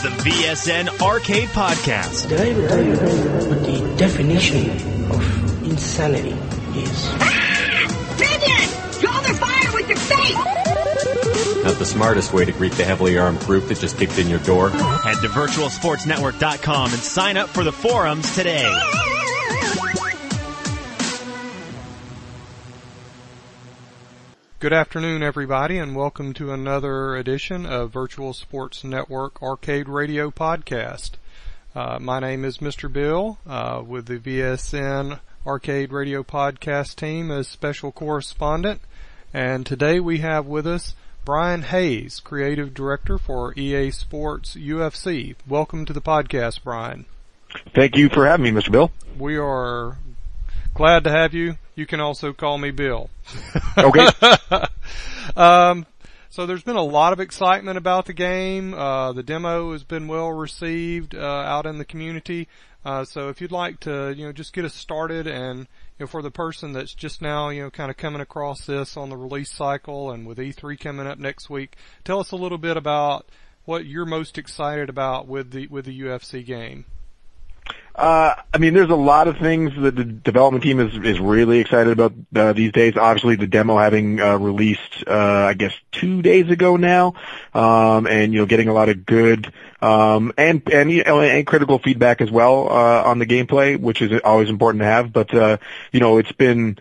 the VSN Arcade Podcast. Did I ever tell you what the definition of insanity is? Minion! Draw the fire with your face! Not the smartest way to greet the heavily armed group that just kicked in your door. Head to virtualsportsnetwork.com and sign up for the forums today. Good afternoon, everybody, and welcome to another edition of Virtual Sports Network Arcade Radio Podcast. My name is Mr. Bill, with the VSN Arcade Radio Podcast team as special correspondent. And today we have with us Brian Hayes, Creative Director for EA Sports UFC. Welcome to the podcast, Brian. Thank you for having me, Mr. Bill. We are glad to have you. You can also call me Bill. Okay. So there's been a lot of excitement about the game. The demo has been well received out in the community. So if you'd like to, just get us started, and for the person that's just now, kind of coming across this on the release cycle, and with E3 coming up next week, tell us a little bit about what you're most excited about with the UFC game. There's a lot of things that the development team is really excited about these days. Obviously, the demo having released, 2 days ago now, and getting a lot of good and critical feedback as well on the gameplay, which is always important to have. But it's been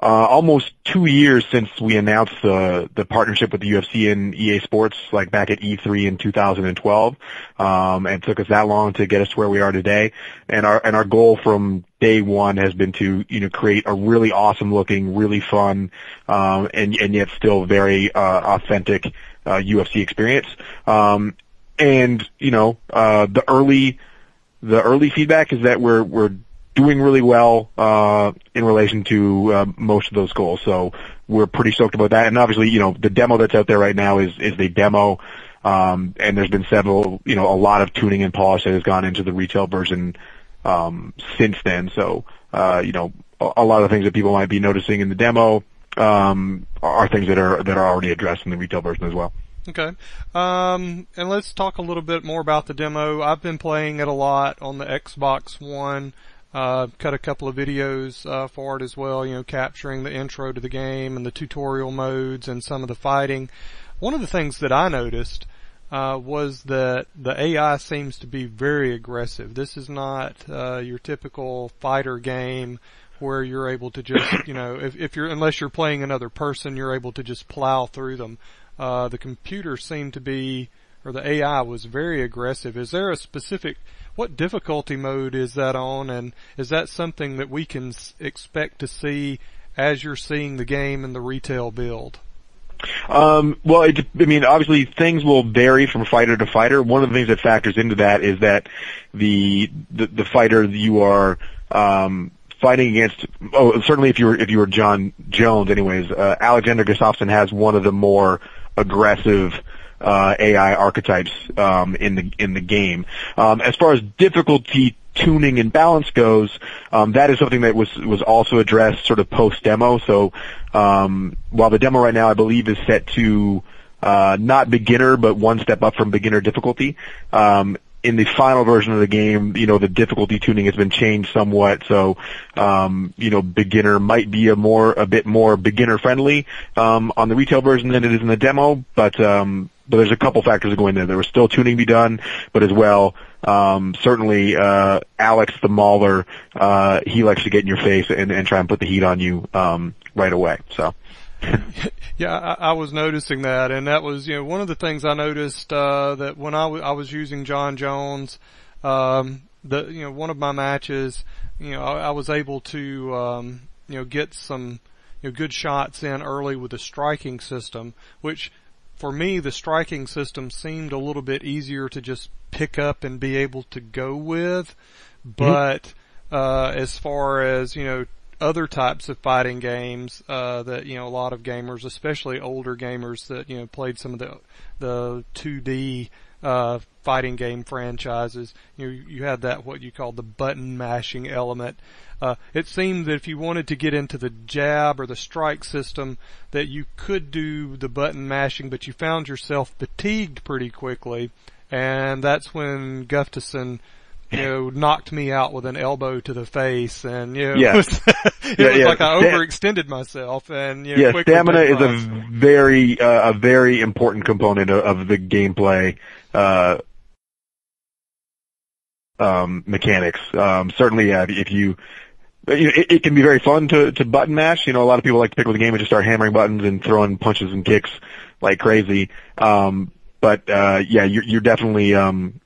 almost 2 years since we announced the partnership with the UFC and EA Sports, like back at E3 in 2012. And it took us that long to get us to where we are today. And our goal from day one has been to, create a really awesome looking, really fun, and yet still very authentic UFC experience. The early feedback is that we're doing really well in relation to most of those goals. So we're pretty stoked about that. And obviously, the demo that's out there right now is the demo, and there's been a lot of tuning and polish that has gone into the retail version since then. So a lot of the things that people might be noticing in the demo are things that are already addressed in the retail version as well. Okay. And let's talk a little bit more about the demo. I've been playing it a lot on the Xbox One. Cut a couple of videos for it as well, capturing the intro to the game and the tutorial modes and some of the fighting. One of the things that I noticed was that the AI seems to be very aggressive. This is not your typical fighter game where you're able to just, unless you're playing another person, you're able to just plow through them. The computer seemed to be, or the AI was very aggressive. Is there a specific, what difficulty mode is that on, and is that something that we can expect to see as you're seeing the game in the retail build? Obviously things will vary from fighter to fighter. One of the things that factors into that is that the fighter you are fighting against, certainly if you were John Jones anyways, Alexander Gustafsson has one of the more aggressive AI archetypes in the game. As far as difficulty tuning and balance goes, that is something that was also addressed sort of post demo. So while the demo right now I believe is set to not beginner but one step up from beginner difficulty, in the final version of the game, the difficulty tuning has been changed somewhat. So, beginner might be a bit more beginner friendly, on the retail version than it is in the demo. But there's a couple factors that go in there. There was still tuning to be done, but as well, certainly, Alex the Mauler, he likes to get in your face and try and put the heat on you, right away. So. Yeah, I was noticing that, and that was, one of the things I noticed, that when I was using John Jones, one of my matches, I was able to, get some, good shots in early with the striking system, which for me, the striking system seemed a little bit easier to just pick up and be able to go with, but, as far as, other types of fighting games that a lot of gamers, especially older gamers that played some of the 2D fighting game franchises, you had that what you call the button mashing element. It seemed that if you wanted to get into the jab or the strike system, that you could do the button mashing, but you found yourself fatigued pretty quickly and that's when Gustafsson, knocked me out with an elbow to the face, and it was like I overextended myself, and stamina is a very important component of the gameplay mechanics. Certainly, if you. It can be very fun to button mash. A lot of people like to pick up the game and just start hammering buttons and throwing punches and kicks like crazy. You're definitely,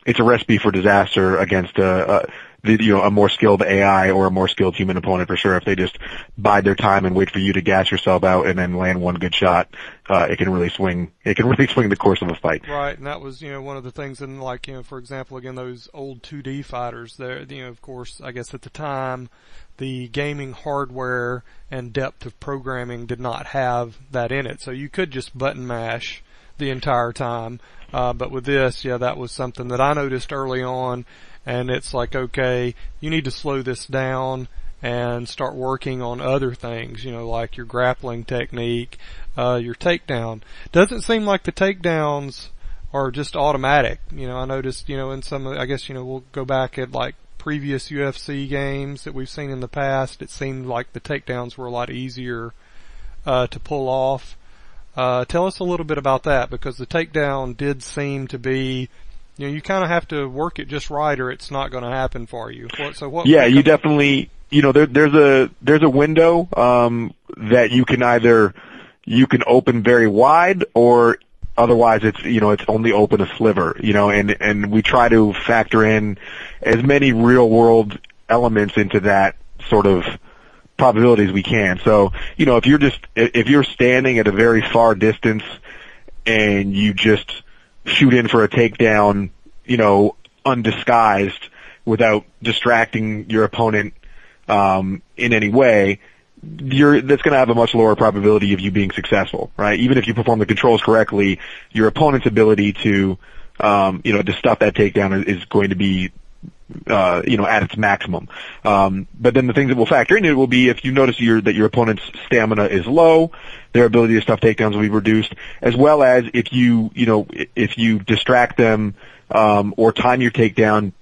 it's a recipe for disaster against, a more skilled AI or a more skilled human opponent for sure. If they just bide their time and wait for you to gas yourself out and then land one good shot, it can really swing the course of a fight. Right, and that was, one of the things in for example, again, those old 2D fighters there, of course, I guess at the time, the gaming hardware and depth of programming did not have that in it. So you could just button mash the entire time. But with this, that was something that I noticed early on, and it's like, okay, you need to slow this down and start working on other things, like your grappling technique, your takedown. Doesn't seem like the takedowns are just automatic. I noticed, in some, I guess, we'll go back at previous UFC games that we've seen in the past. It seemed like the takedowns were a lot easier to pull off. Tell us a little bit about that, because the takedown did seem to be, you kind of have to work it just right, or it's not going to happen for you. You definitely, there's a window that you can open very wide, or otherwise it's only open a sliver, and we try to factor in as many real world elements into that sort of probability as we can. So, if you're standing at a very far distance and you just shoot in for a takedown, undisguised without distracting your opponent in any way, that's going to have a much lower probability of you being successful, right? Even if you perform the controls correctly, your opponent's ability to stuff that takedown is going to be, at its maximum. But then the things that will factor into it will be if you notice that your opponent's stamina is low, their ability to stuff takedowns will be reduced, as well as if you distract them, or time your takedown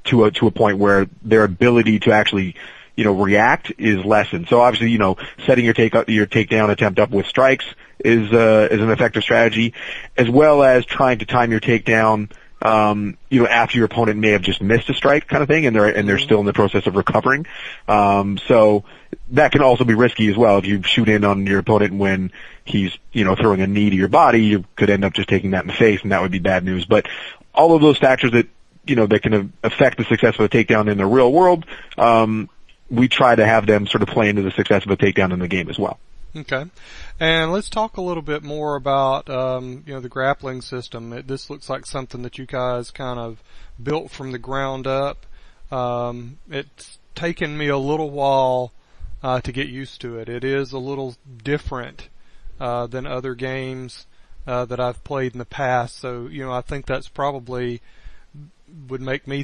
to a point where their ability to actually react is lessened. So obviously, setting your takedown attempt up with strikes is an effective strategy, as well as trying to time your takedown, after your opponent may have just missed a strike kind of thing, and they're still in the process of recovering. So that can also be risky as well. If you shoot in on your opponent when he's, throwing a knee to your body, you could end up just taking that in the face, and that would be bad news. But all of those factors that can affect the success of a takedown in the real world, we try to have them sort of play into the success of a takedown in the game as well. Okay. And let's talk a little bit more about, the grappling system. This looks like something that you guys kind of built from the ground up. It's taken me a little while, to get used to it. It is a little different, than other games, that I've played in the past. So, I think that's probably would make me,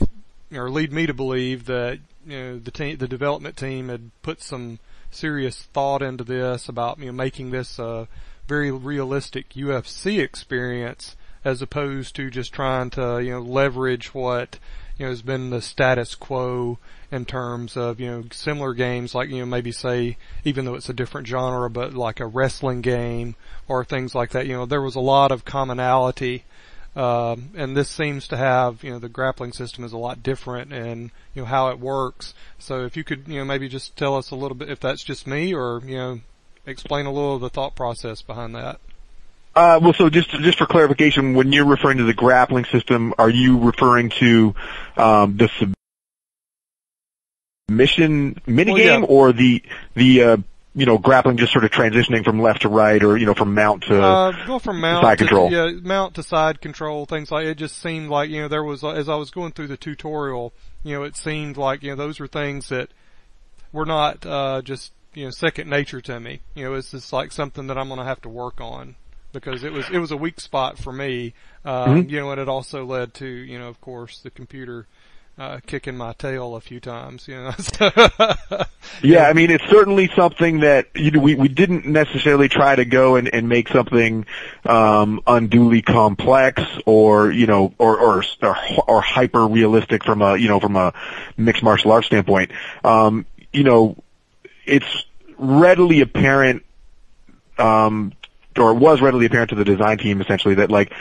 or lead me to believe that, the development team had put some serious thought into this about, making this a very realistic UFC experience, as opposed to just trying to, leverage what, has been the status quo in terms of, similar games like, maybe say, even though it's a different genre, but like a wrestling game or things like that. There was a lot of commonality. And this seems to have, the grappling system is a lot different and, how it works. So if you could, maybe just tell us a little bit, if that's just me, or, explain a little of the thought process behind that. So just for clarification, when you're referring to the grappling system, are you referring to, the submission minigame, or the grappling just sort of transitioning from left to right, or, from mount to side control? Yeah, mount to side control, things like it. Just seemed like, there was, as I was going through the tutorial, it seemed like, those were things that were not, just, second nature to me. It's just like something that I'm going to have to work on, because it was a weak spot for me. And it also led to, of course, the computer, kicking my tail a few times, Yeah, I mean, it's certainly something that, we didn't necessarily try to go and make something, unduly complex or hyper realistic from a mixed martial arts standpoint. It's readily apparent, or was readily apparent to the design team essentially that like,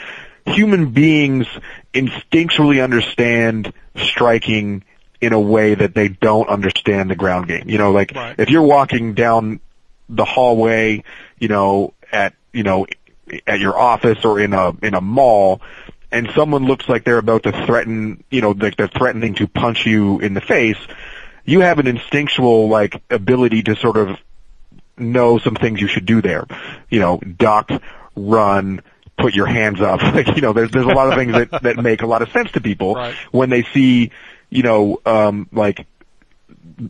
human beings instinctually understand striking in a way that they don't understand the ground game. Right. If you're walking down the hallway, at your office or in a mall, and someone looks like they're about to threaten, like they're threatening to punch you in the face, you have an instinctual ability to sort of know some things you should do there. Duck, run, put your hands up. There's a lot of things that make a lot of sense to people right. when they see,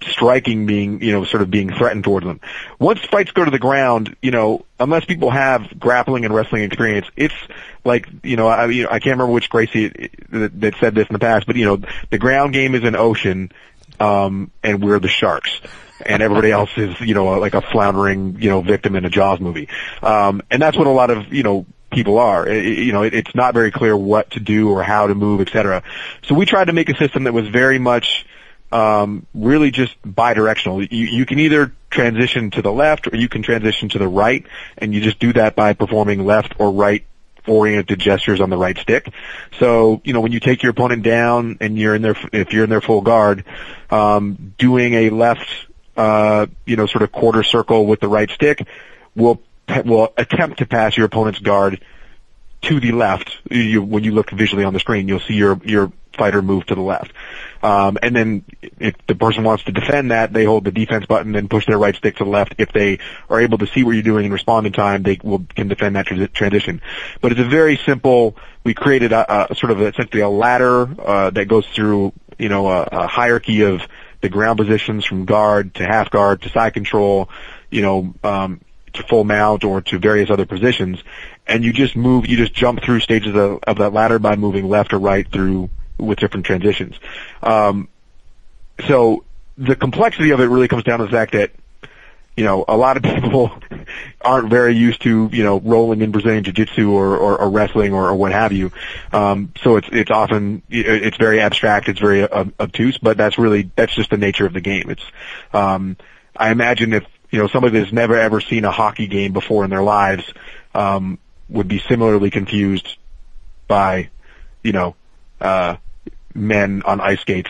striking being, sort of being threatened towards them. Once fights go to the ground, unless people have grappling and wrestling experience, it's like, I can't remember which Gracie that said this in the past, but the ground game is an ocean, and we're the sharks. And everybody else is, like a floundering, victim in a Jaws movie. And that's what a lot of, people are. It's not very clear what to do or how to move, etc. So we tried to make a system that was very much really just bidirectional. You can either transition to the left or you can transition to the right, and you just do that by performing left or right oriented gestures on the right stick. So, when you take your opponent down and if you're in their full guard, doing a left, sort of quarter circle with the right stick will attempt to pass your opponent's guard to the left. When you look visually on the screen, you'll see your fighter move to the left. And then if the person wants to defend that, they hold the defense button and push their right stick to the left. If they are able to see what you're doing and respond in time, they can defend that transition. But it's a very simple, we created a sort of essentially a ladder, that goes through, a hierarchy of the ground positions from guard to half guard to side control, to full mount or to various other positions, and you just jump through stages of that ladder by moving left or right through with different transitions. So the complexity of it really comes down to the fact that, a lot of people aren't very used to, rolling in Brazilian Jiu-Jitsu or wrestling or what have you. So it's often, it's very abstract, it's very obtuse, but that's just the nature of the game. It's, I imagine if, somebody that's never ever seen a hockey game before in their lives, would be similarly confused by, men on ice skates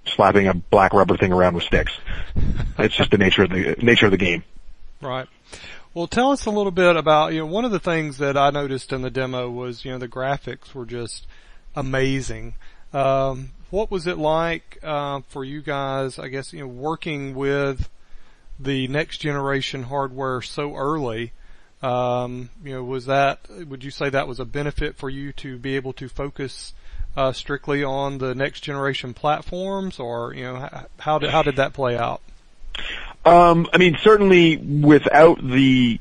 slapping a black rubber thing around with sticks. It's just the nature of the game. Right. Well, tell us a little bit about, one of the things that I noticed in the demo was, the graphics were just amazing. What was it like, for you guys, I guess, working with the next generation hardware so early? Would you say that was a benefit for you to be able to focus strictly on the next generation platforms, or how did that play out? Certainly without the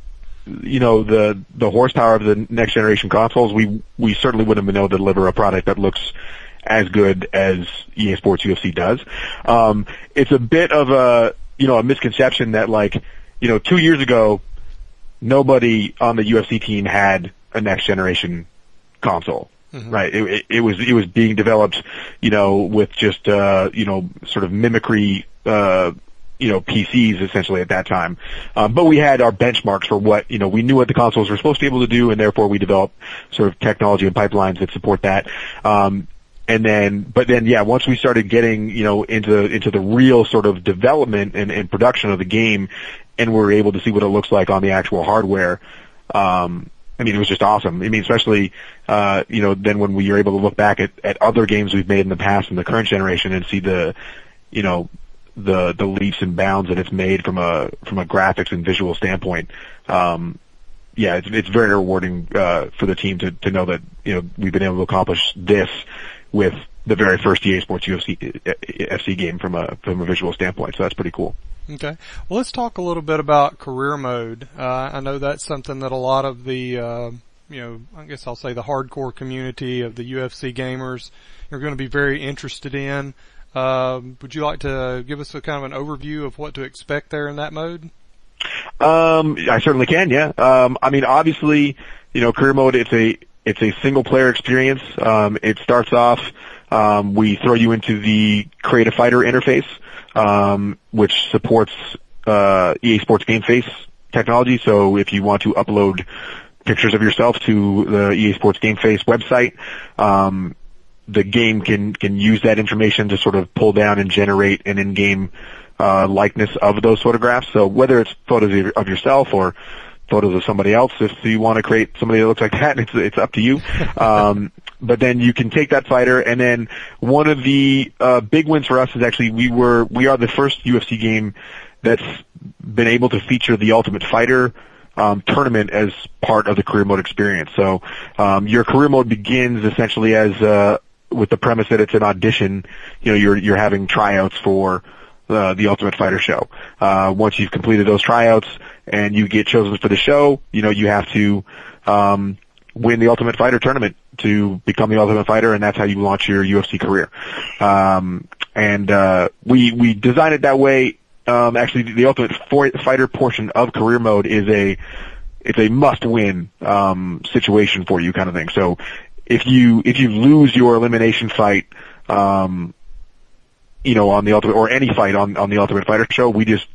horsepower of the next generation consoles, we certainly wouldn't have been able to deliver a product that looks as good as EA Sports UFC does. It's a bit of a misconception that 2 years ago, nobody on the UFC team had a next generation console. Mm-hmm. Right. It was being developed, with just, sort of mimicry, PCs essentially at that time. But we had our benchmarks for what, we knew what the consoles were supposed to be able to do, and therefore we developed sort of technology and pipelines that support that. Once we started getting, into the real sort of development and production of the game, and we were able to see what it looks like on the actual hardware, it was just awesome. Especially, then when we were able to look back at other games we've made in the past in the current generation and see the leaps and bounds that it's made from a graphics and visual standpoint. It's very rewarding, for the team to know that, we've been able to accomplish this with the very first EA Sports FC game from a visual standpoint. So that's pretty cool. Okay. Well, let's talk a little bit about career mode. I know that's something that a lot of the, I guess I'll say the hardcore community of the UFC gamers are going to be very interested in. Would you like to give us a kind of an overview of what to expect there in that mode? I certainly can, yeah. I mean, obviously, career mode, it's a single player experience. It starts off, we throw you into the Create a Fighter interface, which supports, EA Sports Game Face technology. So if you want to upload pictures of yourself to the EA Sports Game Face website, the game can use that information to sort of pull down and generate an in-game likeness of those photographs. So whether it's photos of yourself or photos of somebody else, if you want to create somebody that looks like that, it's up to you. But then you can take that fighter, and then one of the big wins for us is actually we are the first UFC game that's been able to feature the Ultimate Fighter tournament as part of the career mode experience. So your career mode begins essentially as with the premise that it's an audition. You're having tryouts for the Ultimate Fighter show. Once you've completed those tryouts and you get chosen for the show, you have to win the Ultimate Fighter tournament to become the Ultimate Fighter, and that's how you launch your UFC career. We designed it that way. Actually, the Ultimate Fighter portion of career mode it's a must-win situation for you, kind of thing. So if you lose your elimination fight, on the Ultimate, or any fight on the Ultimate Fighter show, we just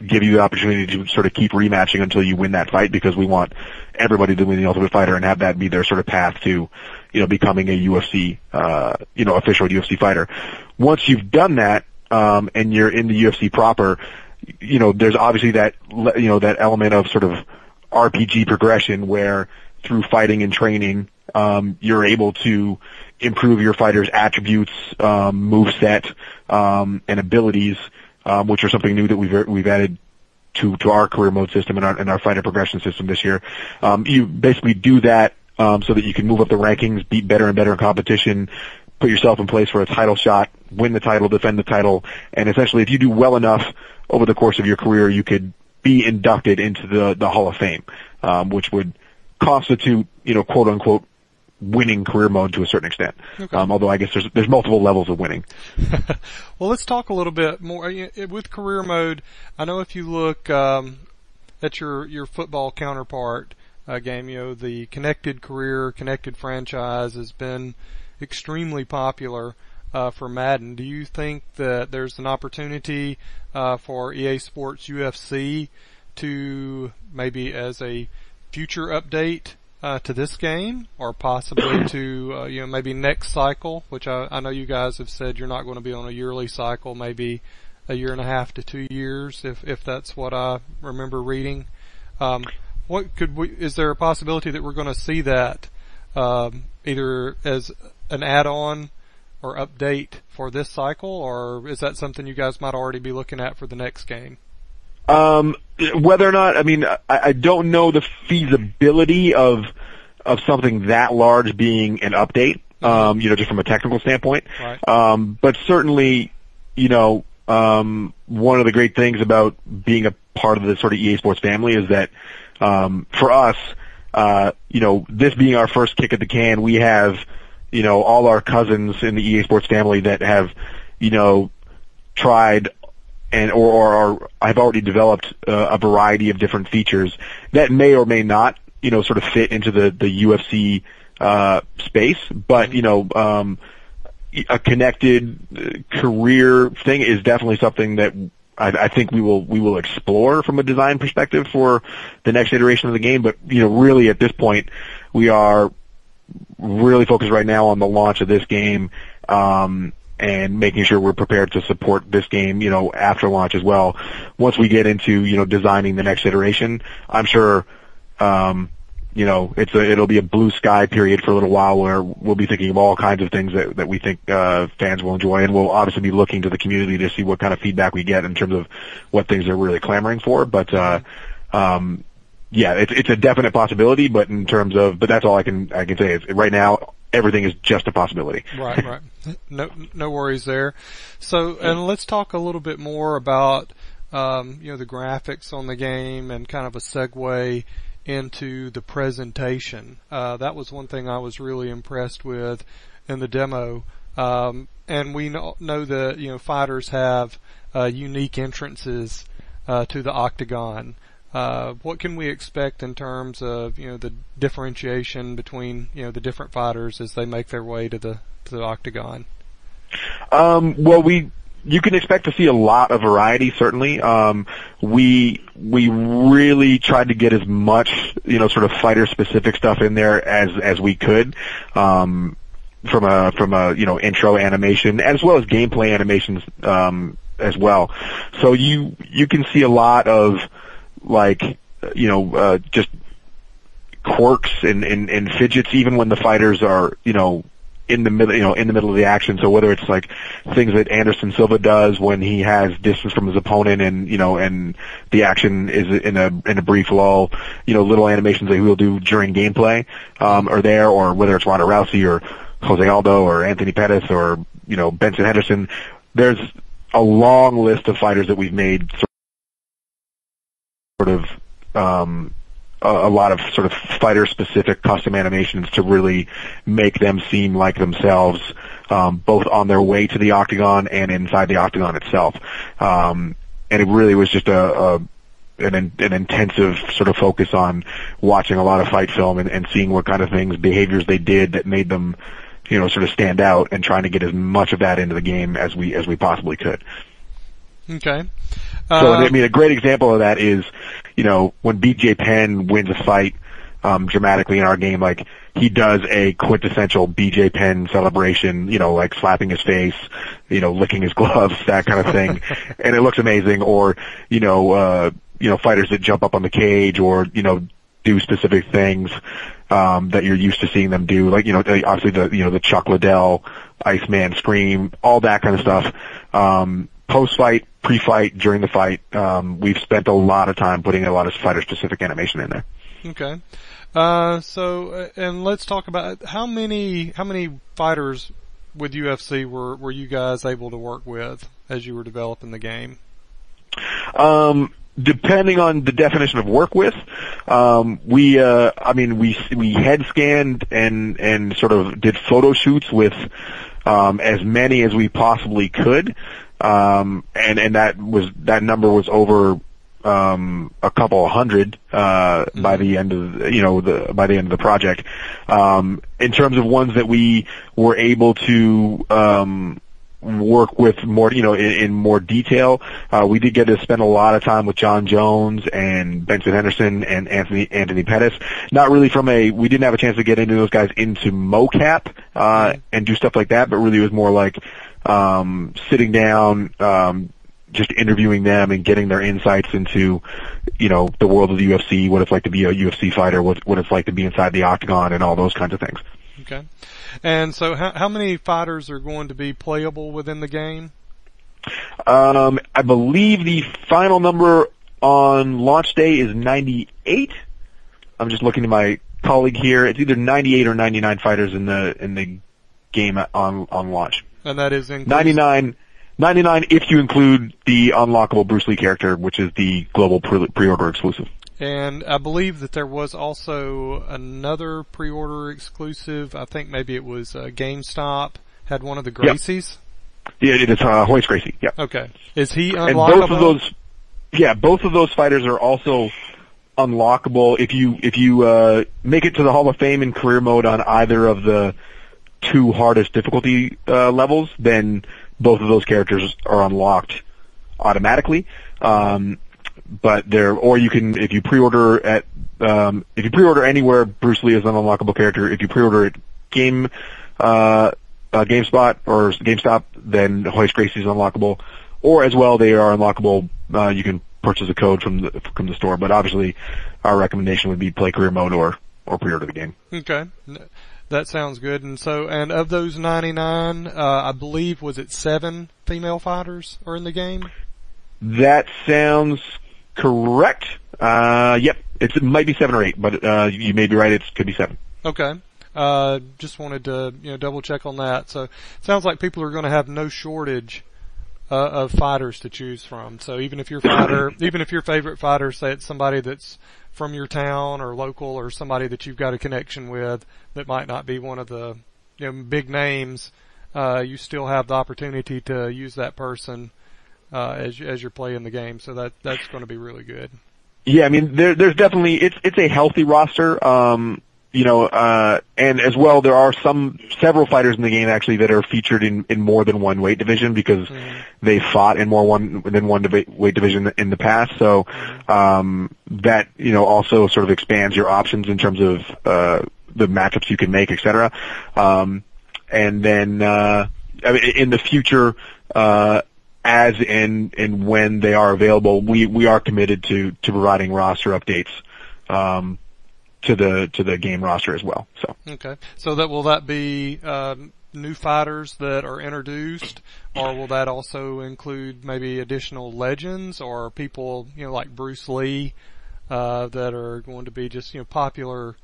give you the opportunity to sort of keep rematching until you win that fight, because we want everybody to win the Ultimate Fighter and have that be their sort of path to, becoming a UFC, official UFC fighter. Once you've done that, and you're in the UFC proper, there's obviously that element of sort of RPG progression where through fighting and training, you're able to improve your fighter's attributes, moveset, and abilities, which are something new that we've added to our career mode system and our fighter progression system this year. You basically do that, so that you can move up the rankings, beat better and better in competition, put yourself in place for a title shot, win the title, defend the title, and essentially if you do well enough over the course of your career, you could be inducted into the Hall of Fame, which would constitute, quote unquote, winning career mode to a certain extent. Okay. Although I guess there's multiple levels of winning. Well, let's talk a little bit more with career mode. I know if you look at your football counterpart game, the Connected Career, Connected Franchise has been extremely popular for Madden. Do you think that there's an opportunity for EA Sports UFC to maybe as a future update to this game, or possibly to maybe next cycle, which I know you guys have said you're not going to be on a yearly cycle, maybe a year and a half to 2 years, if that's what I remember reading. Is there a possibility that we're going to see that either as an add-on or update for this cycle, or is that something you guys might already be looking at for the next game? Whether or not, I don't know the feasibility of something that large being an update, just from a technical standpoint. Right. But certainly, one of the great things about being a part of the sort of EA Sports family is that, for us, this being our first kick at the can, we have, all our cousins in the EA Sports family that have, tried or I've already developed a variety of different features that may or may not, sort of fit into the UFC space. But a connected career thing is definitely something that I think we will explore from a design perspective for the next iteration of the game. But really at this point, we are really focused right now on the launch of this game. And making sure we're prepared to support this game, after launch as well. Once we get into, designing the next iteration, I'm sure, it'll be a blue sky period for a little while where we'll be thinking of all kinds of things that we think, fans will enjoy, and we'll obviously be looking to the community to see what kind of feedback we get in terms of what things they're really clamoring for. But, it's a definite possibility, but that's all I can say is right now, everything is just a possibility. Right. No worries there. So, and let's talk a little bit more about, the graphics on the game and kind of a segue into the presentation. That was one thing I was really impressed with in the demo. And and we know that, fighters have, unique entrances, to the octagon. What can we expect in terms of, the differentiation between, the different fighters as they make their way to the octagon? You can expect to see a lot of variety, certainly. We really tried to get as much, sort of fighter specific stuff in there as we could, from a intro animation as well as gameplay animations, as well. So you can see a lot of, just quirks and fidgets even when the fighters are, in the middle of the action. So whether it's like things that Anderson Silva does when he has distance from his opponent and the action is in a brief lull, little animations that he'll do during gameplay, are there, or whether it's Ronda Rousey or Jose Aldo or Anthony Pettis or, Benson Henderson. There's a long list of fighters that we've made a lot of sort of fighter-specific custom animations to really make them seem like themselves, both on their way to the octagon and inside the octagon itself. And it really was just an intensive sort of focus on watching a lot of fight film and seeing what kind of behaviors they did that made them, sort of stand out, and trying to get as much of that into the game as we possibly could. Okay. So, a great example of that is, when BJ Penn wins a fight, dramatically in our game, like, he does a quintessential BJ Penn celebration, like slapping his face, licking his gloves, that kind of thing. And it looks amazing. Or, fighters that jump up on the cage or, do specific things, that you're used to seeing them do. Like, obviously the Chuck Liddell, Iceman scream, all that kind of stuff. Post-fight, pre-fight, during the fight, we've spent a lot of time putting a lot of fighter-specific animation in there. Okay. And let's talk about how many fighters with UFC were you guys able to work with as you were developing the game? Depending on the definition of work with, we head scanned and sort of did photo shoots with, as many as we possibly could. And that number was over, a couple of hundred, by the end of, by the end of the project. In terms of ones that we were able to, work with more, in more detail, we did get to spend a lot of time with John Jones and Benson Henderson and Anthony Pettis. Not really we didn't have a chance to get into those guys into mocap, and do stuff like that, but really it was more like, sitting down, just interviewing them and getting their insights into, the world of the UFC, what it's like to be a UFC fighter, what it's like to be inside the octagon, and all those kinds of things. Okay. And so how many fighters are going to be playable within the game? I believe the final number on launch day is 98. I'm just looking to my colleague here. It's either 98 or 99 fighters in the game on launch. And that is 99 if you include the unlockable Bruce Lee character, which is the global pre-order exclusive. And I believe that there was also another pre-order exclusive. I think maybe it was GameStop had one of the Gracies. Yep. Yeah, it is Hoist Gracie. Yeah. Okay. Is he unlockable? And both of those fighters are also unlockable if you make it to the Hall of Fame in career mode on either of the two hardest difficulty levels. Then both of those characters are unlocked automatically. But if you pre-order anywhere, Bruce Lee is an unlockable character. If you pre-order at GameSpot or GameStop, then Hoist Gracie is unlockable. Or as well, they are unlockable. You can purchase a code from the store. But obviously, our recommendation would be play career mode or pre-order the game. Okay. That sounds good. And of those 99, I believe, was it 7 female fighters are in the game? That sounds correct. Yep. It might be 7 or 8, but you may be right. It could be 7. Okay. Just wanted to double check on that. So it sounds like people are going to have no shortage of fighters to choose from. So even if your favorite fighter, say it's somebody that's from your town or local, or somebody that you've got a connection with that might not be one of the big names, you still have the opportunity to use that person as you're playing the game. So that's going to be really good. Yeah, I mean, there's definitely it's a healthy roster. And as well, there are several fighters in the game actually that are featured in more than one weight division because they fought in more than one weight division in the past. So, that, also sort of expands your options in terms of, the matchups you can make, et cetera. And then, in the future, as and when they are available, we are committed to providing roster updates, to the game roster as well. So okay, so will that be new fighters that are introduced, or will that also include maybe additional legends or people like Bruce Lee that are going to be just popular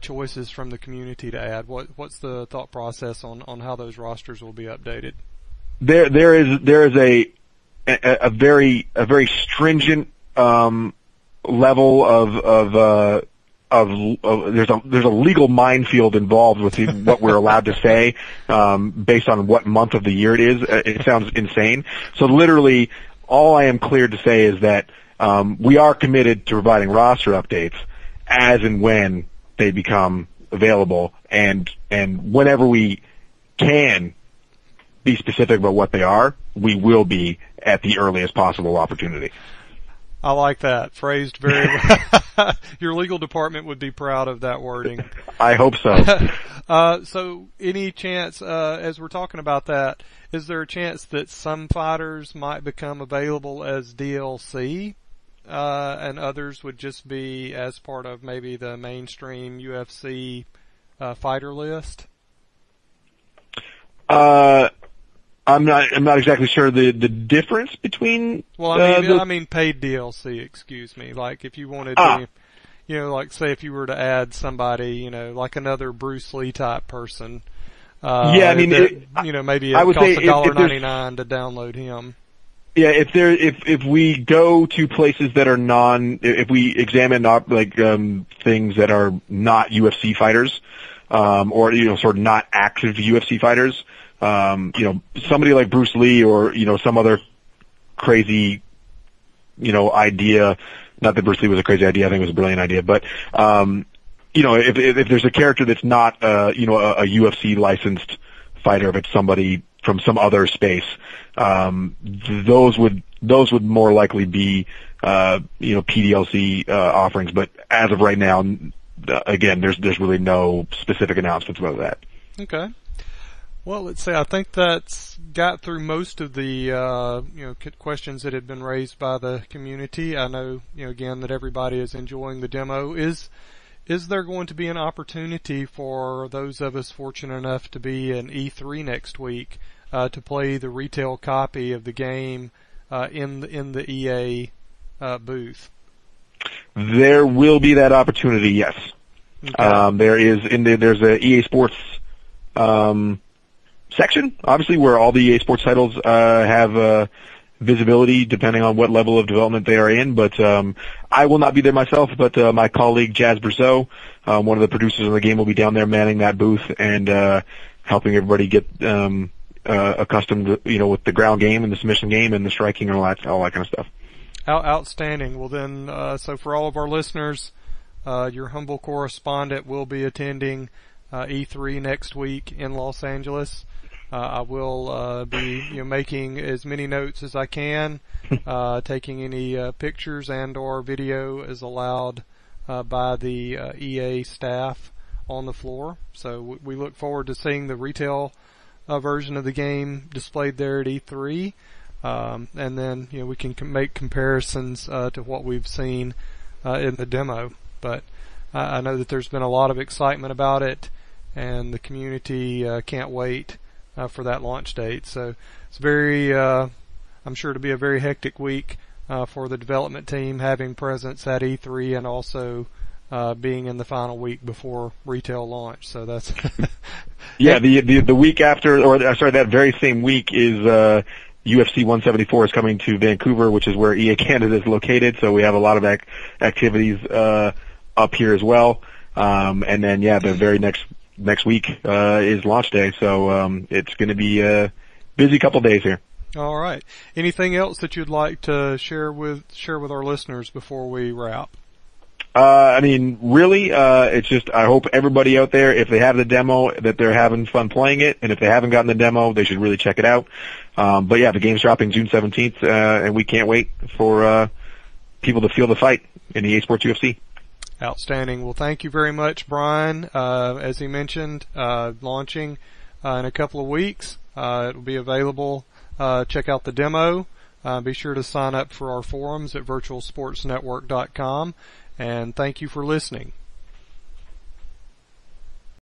choices from the community to add? What's the thought process on how those rosters will be updated? There is a very stringent level of there's a legal minefield involved with what we're allowed to say based on what month of the year it is. It sounds insane. So literally, all I am cleared to say is that we are committed to providing roster updates as and when they become available, and whenever we can be specific about what they are, we will be at the earliest possible opportunity. I like that. Phrased very well. Your legal department would be proud of that wording. I hope so. So any chance, as we're talking about that, is there a chance that some fighters might become available as DLC, and others would just be as part of maybe the mainstream UFC, fighter list? I'm not exactly sure the difference between. Well, I mean paid DLC. Excuse me. Like if you wanted to, like say if you were to add somebody, like another Bruce Lee type person. Yeah, I mean, maybe it costs $1.99 to download him. Yeah, if we go to places that are if we examine things that are not UFC fighters, or sort of not active UFC fighters. Somebody like Bruce Lee or, some other crazy, idea. Not that Bruce Lee was a crazy idea. I think it was a brilliant idea. But, if there's a character that's not, a UFC licensed fighter, if it's somebody from some other space, those would more likely be, PDLC, offerings. But as of right now, again, there's really no specific announcements about that. Okay. Well, let's see. I think that's got through most of the questions that had been raised by the community. I know again that everybody is enjoying the demo. Is there going to be an opportunity for those of us fortunate enough to be in E3 next week to play the retail copy of the game in the EA booth? There will be that opportunity. Yes. Okay. There's a EA Sports section, obviously, where all the EA Sports titles have visibility depending on what level of development they are in. But I will not be there myself, but my colleague Jazz Brousseau, one of the producers of the game, will be down there manning that booth and helping everybody get accustomed to, with the ground game and the submission game and the striking and all that kind of stuff. Outstanding. Well then, so for all of our listeners, your humble correspondent will be attending E3 next week in Los Angeles. I will be making as many notes as I can, taking any pictures and or video as allowed by the EA staff on the floor. So we look forward to seeing the retail version of the game displayed there at E3, and then we can make comparisons to what we've seen in the demo. But I know that there's been a lot of excitement about it, and the community can't wait for that launch date. So it's I'm sure to be a very hectic week for the development team, having presence at E3 and also being in the final week before retail launch. So that's yeah. The week after, that very same week is UFC 174 is coming to Vancouver, which is where EA Canada is located. So we have a lot of activities up here as well. And then the very next next week is launch day, so it's going to be a busy couple days here. All right. Anything else that you'd like to share with our listeners before we wrap? I mean, really, it's just, I hope everybody out there, if they have the demo, that they're having fun playing it, and if they haven't gotten the demo, they should really check it out. But yeah, the game's dropping June 17th, and we can't wait for, people to feel the fight in the EA Sports UFC. Outstanding. Well, thank you very much, Brian. As he mentioned, launching, in a couple of weeks. It will be available. Check out the demo. Be sure to sign up for our forums at virtualsportsnetwork.com. And thank you for listening.